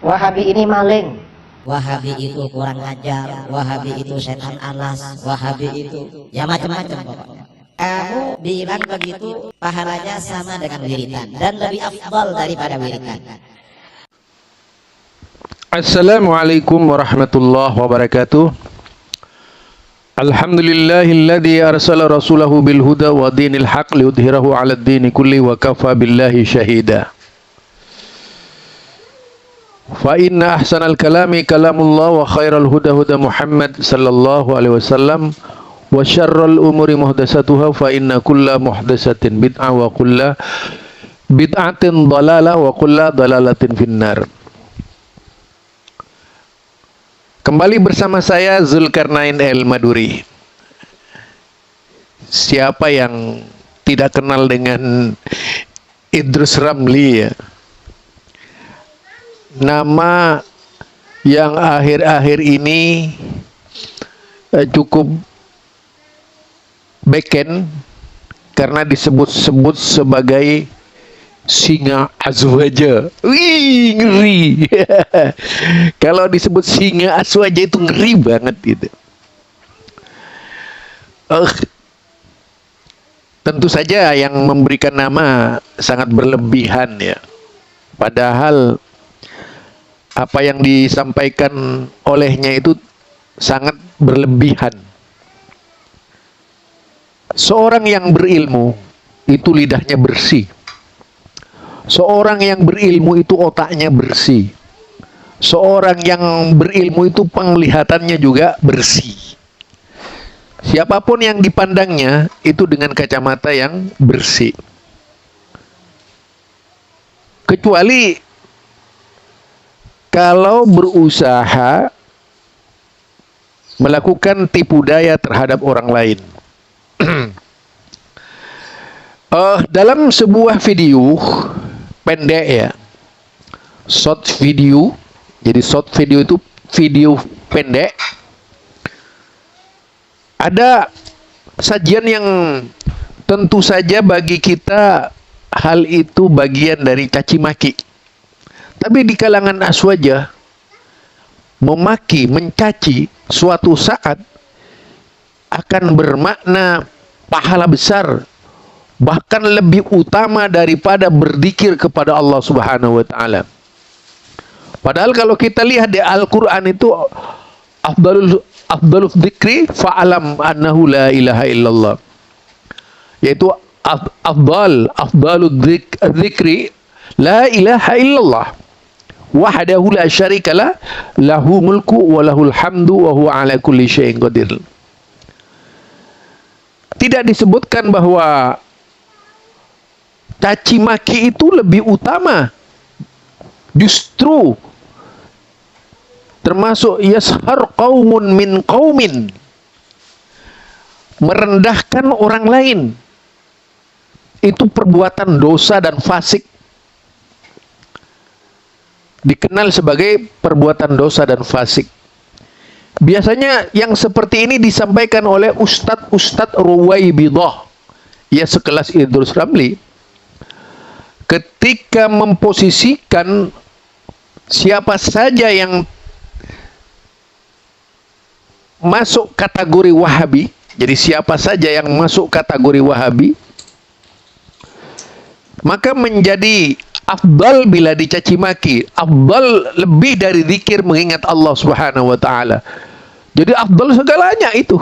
Wahabi ini maling, Wahabi itu kurang ajar, Wahabi itu setan alas, Wahabi itu ya macam-macam pokoknya. Kamu bilang begitu, pahalanya sama dengan wiridan dan lebih afdal daripada wiridan. Assalamualaikum warahmatullahi wabarakatuh. Alhamdulillahilladzi arsala rasulahu bil huda wa dinil haq liyudhhirahu 'alad dini kulli wa kafa billahi syahida. Fa inna ahsanal kalami kalamullah wa khairal huda huda Muhammad sallallahu alaihi wasallam wa syarrul umuri muhdatsatuha fa inna kulla muhdatsatin bid'ah wa kulla bid'atin dhalalah wa kulla dhalalatin finnar. Kembali bersama saya Zulkarnain El Maduri. Siapa yang tidak kenal dengan Idrus Ramli ya? Nama yang akhir-akhir ini cukup beken karena disebut-sebut sebagai singa azwaja. Wih, ngeri. Kalau disebut singa azwaja itu ngeri banget gitu. Tentu saja yang memberikan nama sangat berlebihan ya. Padahal apa yang disampaikan olehnya itu sangat berlebihan. Seorang yang berilmu itu lidahnya bersih. Seorang yang berilmu itu otaknya bersih. Seorang yang berilmu itu penglihatannya juga bersih. Siapapun yang dipandangnya itu dengan kacamata yang bersih. Kecuali kalau berusaha melakukan tipu daya terhadap orang lain. Dalam sebuah video pendek ya, short video. Jadi short video itu video pendek. Ada sajian yang tentu saja bagi kita hal itu bagian dari caci maki. Tapi di kalangan aswaja, memaki, mencaci suatu saat akan bermakna pahala besar, bahkan lebih utama daripada berzikir kepada Allah Subhanahu wa taala. Padahal kalau kita lihat di Al-Qur'an itu afdalul dzikri fa'alam annahu la ilaha illallah. Yaitu afdalul dzikri la ilaha illallah. Wahdahu la syarikalah, lahu mulku wa lahul hamdu wa huwa ala kulli syai'in qadir. Tidak disebutkan bahwa caci maki itu lebih utama. Justru termasuk yashar qaumun min qaumin, merendahkan orang lain, itu perbuatan dosa dan fasik. Dikenal sebagai perbuatan dosa dan fasik. Biasanya yang seperti ini disampaikan oleh Ustadz Ruwaibidah, ya sekelas Idrus Ramli, ketika memposisikan siapa saja yang masuk kategori Wahabi. Jadi siapa saja yang masuk kategori Wahabi, maka menjadi afdal bila dicaci maki, afdal lebih dari zikir mengingat Allah Subhanahu wa taala. Jadi afdal segalanya itu.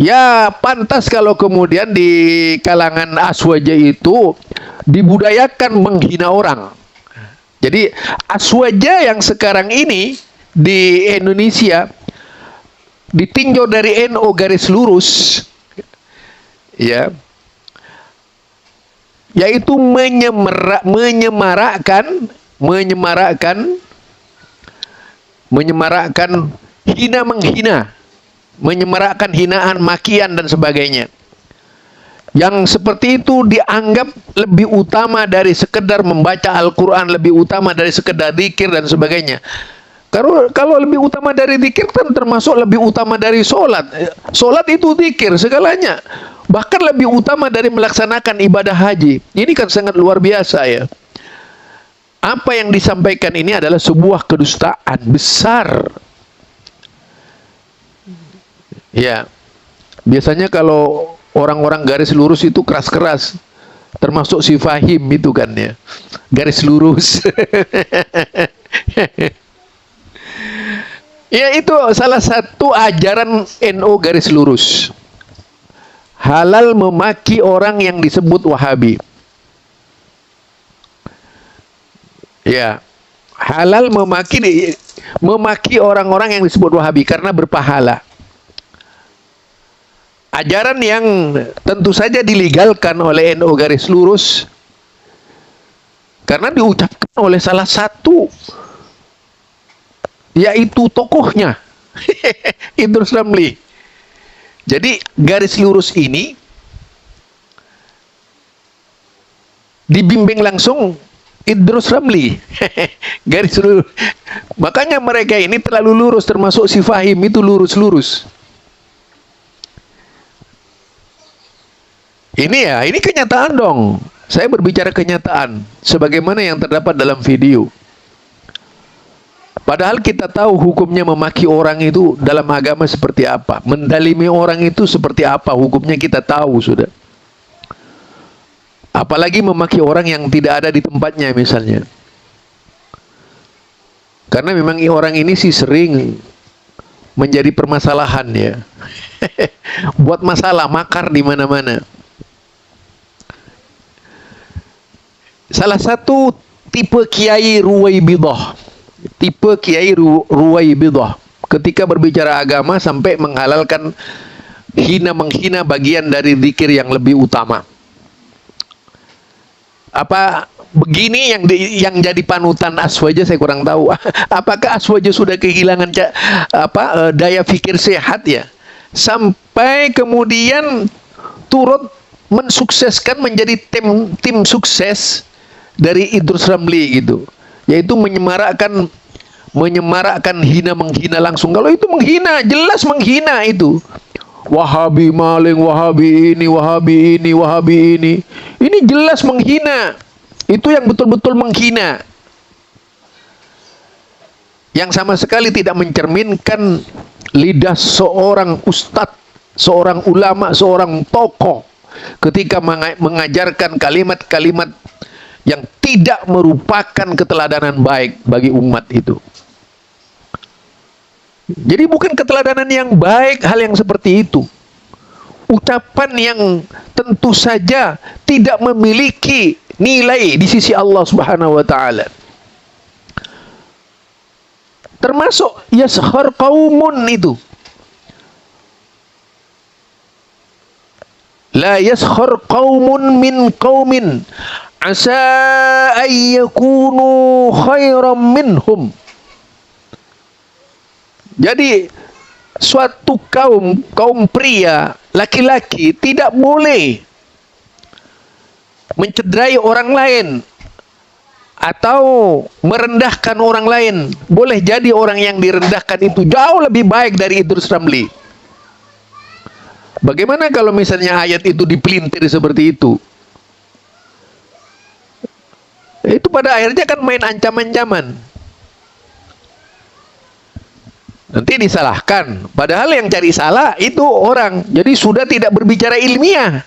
Ya pantas kalau kemudian di kalangan aswaja itu dibudayakan menghina orang. Jadi aswaja yang sekarang ini di Indonesia ditinjau dari NU garis lurus ya, yaitu menyemarakkan hina menghina, menyemarakkan hinaan, makian dan sebagainya. Yang seperti itu dianggap lebih utama dari sekedar membaca Al-Quran, lebih utama dari sekedar zikir dan sebagainya. Kalau lebih utama dari zikir kan termasuk lebih utama dari sholat. Sholat itu zikir segalanya. Bahkan lebih utama dari melaksanakan ibadah haji. Ini kan sangat luar biasa ya. apa yang disampaikan ini adalah sebuah kedustaan besar. Ya, biasanya kalau orang-orang garis lurus itu keras-keras, termasuk si Fahim itu kan ya, garis lurus. Ya, itu salah satu ajaran NU garis lurus. Halal memaki orang yang disebut Wahabi. Ya, halal memaki orang-orang yang disebut Wahabi karena berpahala. Ajaran yang tentu saja dilegalkan oleh NU garis lurus karena diucapkan oleh salah satu, yaitu tokohnya Idrus Ramli. Jadi garis lurus ini dibimbing langsung Idrus Ramli. Garis lurus. Makanya mereka ini terlalu lurus, termasuk si Fahim itu lurus-lurus. Ini kenyataan dong. Saya berbicara kenyataan sebagaimana yang terdapat dalam video. Padahal kita tahu hukumnya memaki orang itu dalam agama seperti apa, mendalimi orang itu seperti apa, hukumnya kita tahu sudah. Apalagi memaki orang yang tidak ada di tempatnya misalnya. Karena memang orang ini sih sering menjadi permasalahan ya. Buat masalah, makar di mana-mana. Salah satu tipe Kiai Ruwaibidah, ketika berbicara agama sampai menghalalkan menghina bagian dari zikir yang lebih utama. Apa begini yang jadi panutan Aswaja, saya kurang tahu. Apakah Aswaja sudah kehilangan daya pikir sehat ya, sampai kemudian turut mensukseskan menjadi tim sukses dari Idrus Ramli gitu, yaitu menyemarakkan menghina langsung. Kalau itu menghina, jelas menghina itu. Wahabi maling, Wahabi ini, Wahabi ini, Wahabi ini. Ini jelas menghina. Itu yang betul-betul menghina. Yang sama sekali tidak mencerminkan lidah seorang ustadz, seorang ulama, seorang tokoh ketika mengajarkan kalimat-kalimat yang tidak merupakan keteladanan baik bagi umat itu. Jadi bukan keteladanan yang baik hal yang seperti itu. Ucapan yang tentu saja tidak memiliki nilai di sisi Allah Subhanahu wa taala. Termasuk yaskhar qaumun itu. La yaskhar qaumun min qaumin asa ayyakunu khairam minhum. Jadi suatu kaum pria, laki-laki tidak boleh mencederai orang lain atau merendahkan orang lain. Boleh jadi orang yang direndahkan itu jauh lebih baik dari Idrus Ramli. Bagaimana kalau misalnya ayat itu dipelintir seperti itu? Itu pada akhirnya kan main ancam-ancaman. Nanti disalahkan. Padahal yang cari salah itu orang. Jadi sudah tidak berbicara ilmiah.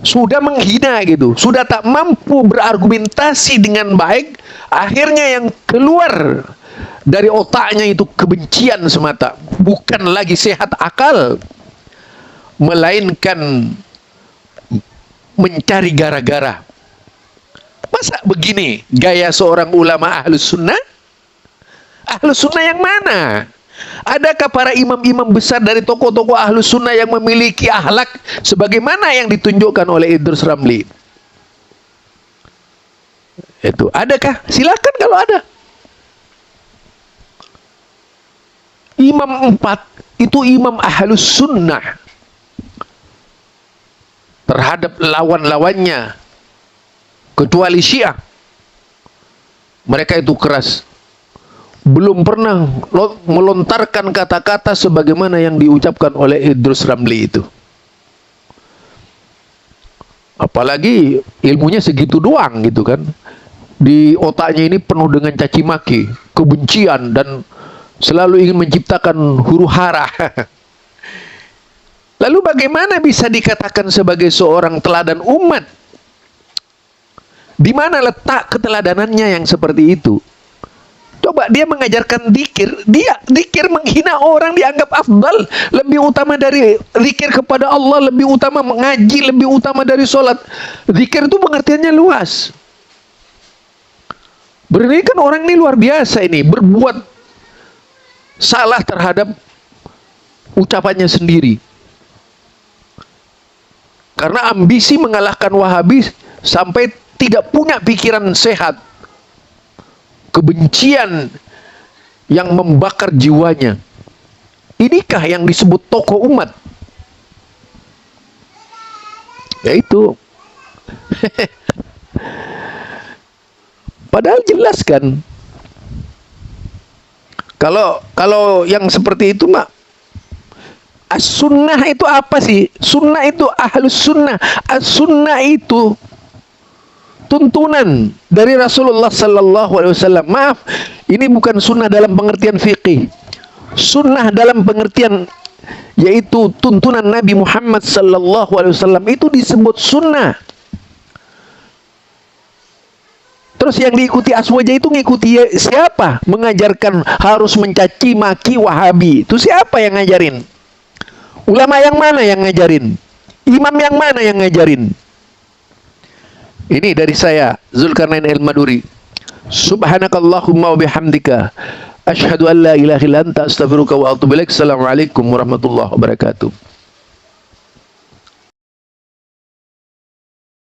Sudah menghina gitu. Sudah tak mampu berargumentasi dengan baik. Akhirnya yang keluar dari otaknya itu kebencian semata. Bukan lagi sehat akal, melainkan mencari gara-gara. Masa begini gaya seorang ulama ahlus sunnah? Ahlus sunnah yang mana? Adakah para imam-imam besar dari tokoh-tokoh ahlus sunnah yang memiliki akhlak sebagaimana yang ditunjukkan oleh Idrus Ramli? Itu adakah? Silakan kalau ada. Imam 4 itu imam ahlus sunnah terhadap lawan-lawannya, kecuali Syiah. Mereka itu keras. Belum pernah melontarkan kata-kata sebagaimana yang diucapkan oleh Idrus Ramli itu. Apalagi ilmunya segitu doang gitu kan. di otaknya ini penuh dengan caci maki, kebencian, dan selalu ingin menciptakan huru hara. Lalu bagaimana bisa dikatakan sebagai seorang teladan umat? Di mana letak keteladanannya yang seperti itu? Coba dia mengajarkan zikir, dia zikir menghina orang dianggap afdal, lebih utama dari zikir kepada Allah, lebih utama mengaji, lebih utama dari sholat. Zikir itu pengertiannya luas. Berarti kan orang ini luar biasa ini, berbuat salah terhadap ucapannya sendiri. Karena ambisi mengalahkan Wahabi sampai tidak punya pikiran sehat. Kebencian yang membakar jiwanya. Inikah yang disebut tokoh umat? Yaitu padahal jelas kan. Kalau yang seperti itu mah, as-sunnah itu apa sih? Sunnah itu ahlus sunnah. As-sunnah itu tuntunan dari Rasulullah Sallallahu Alaihi Wasallam. Maaf, ini bukan sunnah dalam pengertian fikih. Sunnah dalam pengertian yaitu tuntunan Nabi Muhammad Sallallahu Alaihi Wasallam itu disebut sunnah. Terus yang diikuti Aswaja itu ngikuti siapa? Mengajarkan harus mencaci maki Wahabi. Itu siapa yang ngajarin? Ulama yang mana yang ngajarin? Imam yang mana yang ngajarin? Ini dari saya, Zulkarnain Al-Maduri. Subhanakallahumma wa bihamdika asyhadu an la ilaha illa anta astaghfiruka wa atubu ilaik. Assalamualaikum warahmatullahi wabarakatuh.